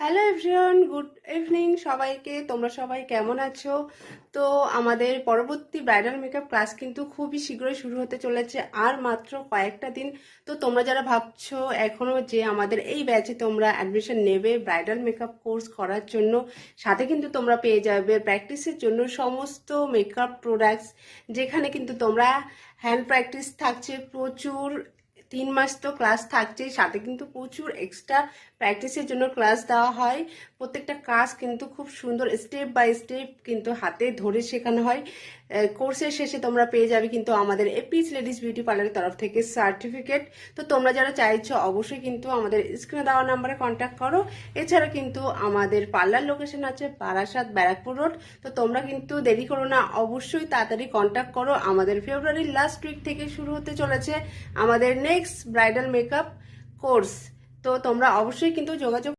Hello everyone, good evening সবাইকে। তোমরা সবাই কেমন আছো? তো আমাদের পরবর্তী ব্রাইডাল মেকআপ ক্লাস কিন্তু খুবই শীঘ্রই শুরু হতে চলেছে, আর মাত্র কয়েকটা দিন। তো তোমরা যারা ভাবছো এখনো যে আমাদের এই ব্যাচে তোমরা অ্যাডমিশন নেবে ব্রাইডাল মেকআপ কোর্স করার জন্য, সাথে কিন্তু তোমরা পেয়ে যাবে প্র্যাকটিসের জন্য সমস্ত মেকআপ প্রোডাক্টস, যেখানে কিন্তু তোমরা হ্যান্ড প্র্যাকটিস থাকছে প্রচুর। 3 মাস তো ক্লাস থাকছেই, সাথে কিন্তু প্রচুর এক্সট্রা প্র্যাকটিসের জন্য ক্লাস দেওয়া হয়। প্রত্যেকটা কাজ কিন্তু খুব সুন্দর স্টেপ বাই স্টেপ কিন্তু হাতে ধরে শেখানো হয়। কোর্সের শেষে তোমরা পেয়ে যাবে কিন্তু আমাদের এপিস লেডিস বিউটি পার্লারের তরফ থেকে সার্টিফিকেট। তো তোমরা যারা চাইছো অবশ্যই কিন্তু আমাদের স্ক্রিনে দেওয়া নাম্বারে কন্ট্যাক্ট করো। এছাড়া কিন্তু আমাদের পার্লার লোকেশন আছে বারাসাত ব্যারাকপুর রোড। তো তোমরা কিন্তু দেরি করো না, অবশ্যই তাড়াতাড়ি কন্ট্যাক্ট করো। আমাদের ফেব্রুয়ারির লাস্ট উইক থেকে শুরু হতে চলেছে আমাদের নেক্সট ব্রাইডাল মেকআপ কোর্স। তো তোমরা অবশ্যই কিন্তু যোগাযোগ